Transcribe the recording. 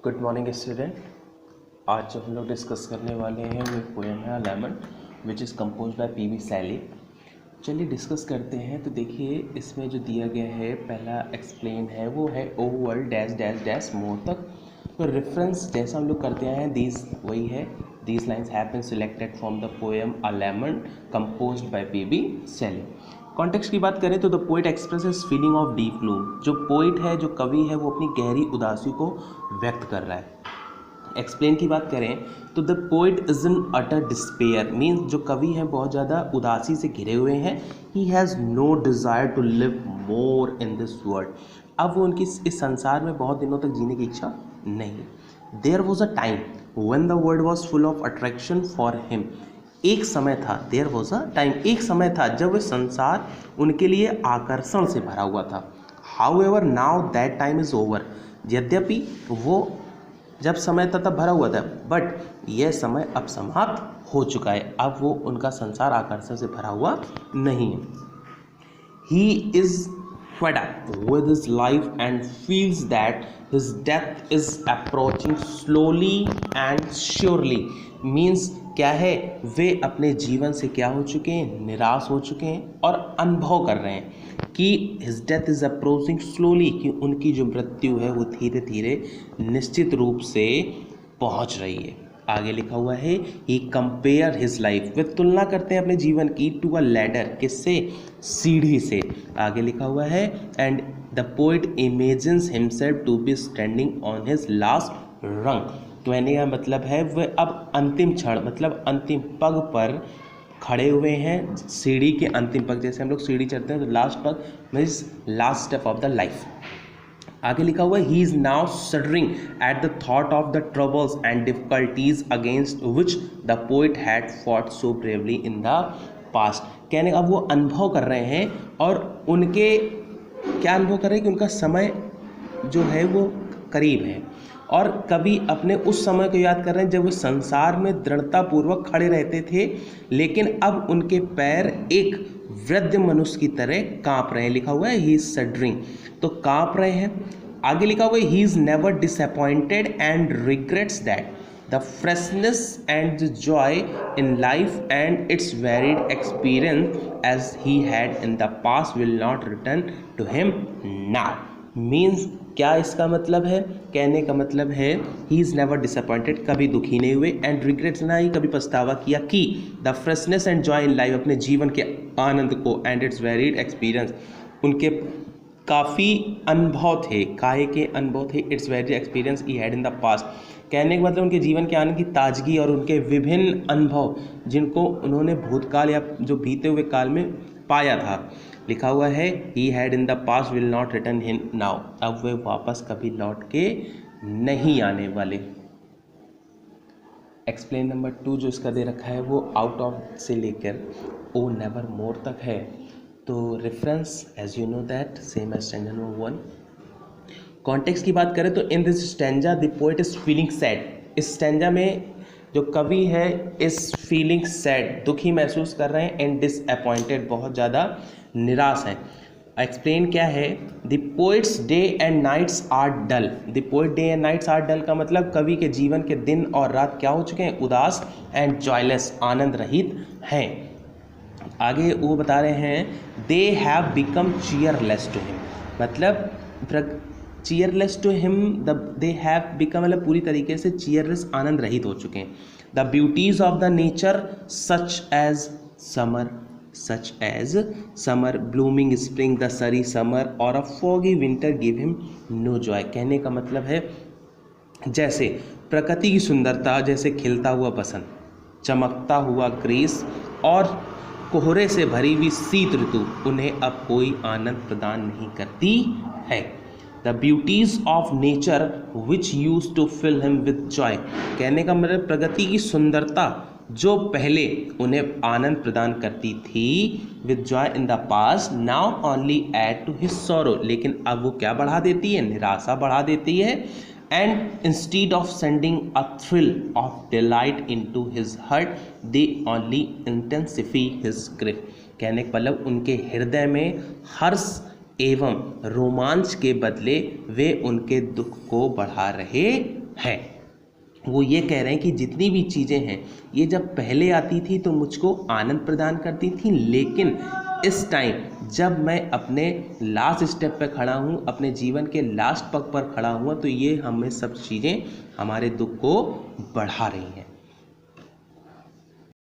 Good morning student. आज जो हम लोग डिस्कस करने वाले हैं वो एक पोएम है lemon which is compose by P V. Shelley. चलिए डिस्कस करते हैं। तो देखिए इसमें जो दिया गया है पहला एक्सप्लेन है वो है ओ world dash dash dash more तक। तो रेफरेंस जैसा हम लोग करते हैं दीज वही है। These lines have been selected from the poem a lemon composed by P V. Shelley. Context की बात करें तो the poet expresses feeling of deep gloom. जो पोइट है, जो कवि है, वो अपनी गहरी उदासी को व्यक्त कर रहा है। एक्सप्लेन की बात करें तो the poet is in utter despair, means जो कवि है बहुत ज़्यादा उदासी से घिरे हुए हैं। He has no desire to live more in this world. अब वो उनकी इस संसार में बहुत दिनों तक जीने की इच्छा नहीं। There was a time when the world was full of attraction for him. एक समय था, देयर वॉज अ टाइम, एक समय था जब वह संसार उनके लिए आकर्षण से भरा हुआ था। How ever now that time is over. यद्यपि वो जब समय था तब भरा हुआ था, बट यह समय अब समाप्त हो चुका है। अब वो उनका संसार आकर्षण से भरा हुआ नहीं है। He is fed up with his life and feels that his death is approaching slowly and surely। Means क्या है, वे अपने जीवन से क्या हो चुके हैं, निराश हो चुके हैं और अनुभव कर रहे हैं कि his death is approaching slowly, कि उनकी जो मृत्यु है वो धीरे धीरे निश्चित रूप से पहुंच रही है। आगे लिखा हुआ है ही कंपेयर हिज लाइफ, वे तुलना करते हैं अपने जीवन की टू अ लैडर, किससे, सीढ़ी से। आगे लिखा हुआ है and the poet imagines himself to be standing on his last rung. कहने का मतलब है वे अब अंतिम क्षण मतलब अंतिम पग पर खड़े हुए हैं, सीढ़ी के अंतिम पग। जैसे हम लोग सीढ़ी चढ़ते हैं तो लास्ट पग means last step of the life. आगे लिखा हुआ है he is now shuddering at the thought of the troubles and difficulties against which the poet had fought so bravely in the past. कहने का अब वो अनुभव कर रहे हैं और उनके क्या अनुभव कर रहे हैं कि उनका समय जो है वो करीब है और कवि अपने उस समय को याद कर रहे हैं जब वो संसार में दृढ़तापूर्वक खड़े रहते थे, लेकिन अब उनके पैर एक वृद्ध मनुष्य की तरह कांप रहे हैं। लिखा हुआ है ही इज शडरिंग, तो कांप रहे हैं। आगे लिखा हुआ है he is never disappointed and regrets that the freshness and the joy in life and its varied experience as he had in the past will not return to him now. Means क्या इसका मतलब है, कहने का मतलब है he is never disappointed, कभी दुखी नहीं हुए, एंड रिग्रेट्स ना ही कभी पछतावा किया कि the freshness and Joy in life, अपने जीवन के आनंद को, एंड इट्स वेरिड एक्सपीरियंस, उनके काफ़ी अनुभव थे, काहे के अनुभव थे, it's varied experience he had in the past. कहने का मतलब उनके जीवन के आनंद की ताजगी और उनके विभिन्न अनुभव जिनको उन्होंने भूतकाल या जो बीते हुए काल में पाया था। लिखा हुआ है ही had in the past will not return him now, अब वे वापस कभी लौट के नहीं आने वाले। एक्सप्लेन नंबर 2 जो इसका दे रखा है वो आउट ऑफ से लेकर ओ नेवर मोर तक है। तो reference as you know that same as stanza number 1। Context की बात करें तो in this stanza the poet is feeling sad. इस स्टैंजा में जो कवि है इस फीलिंग सैड, दुखी महसूस कर रहे हैं, एंड डिसअपॉइंटेड, बहुत ज़्यादा निराश है। एक्सप्लेन क्या है, the poets day and nights are dull. The poet day and nights are dull का मतलब कवि के जीवन के दिन और रात क्या हो चुके हैं, उदास एंड जॉयलेस, आनंद रहित हैं। आगे वो बता रहे हैं they have become cheerless to him, मतलब cheerless to him, they have become मतलब पूरी तरीके से चीयरलेस, आनंद रहित हो चुके हैं। The beauties of the nature such as summer blooming spring the sultry summer और a foggy winter give him no joy. कहने का मतलब है जैसे प्रकृति की सुंदरता, जैसे खिलता हुआ बसंत, चमकता हुआ ग्रीष्म और कोहरे से भरी हुई शीत ऋतु उन्हें अब कोई आनंद प्रदान नहीं करती है। The beauties of nature which use to fill him with joy. कहने का मतलब प्रगति की सुंदरता जो पहले उन्हें आनंद प्रदान करती थी with joy in the past, now only add to his sorrow, लेकिन अब वो क्या बढ़ा देती है, निराशा बढ़ा देती है। And instead of sending a thrill of delight into his heart they only intensify his grief. कहने का मतलब उनके हृदय में हर्ष एवं रोमांच के बदले वे उनके दुख को बढ़ा रहे है। वो ये कह रहे हैं कि जितनी भी चीज़ें हैं ये जब पहले आती थी तो मुझको आनंद प्रदान करती थी, लेकिन इस टाइम जब मैं अपने लास्ट स्टेप पे खड़ा हूँ, अपने जीवन के लास्ट पग पर खड़ा हुआ, तो ये हमें सब चीज़ें हमारे दुख को बढ़ा रही हैं।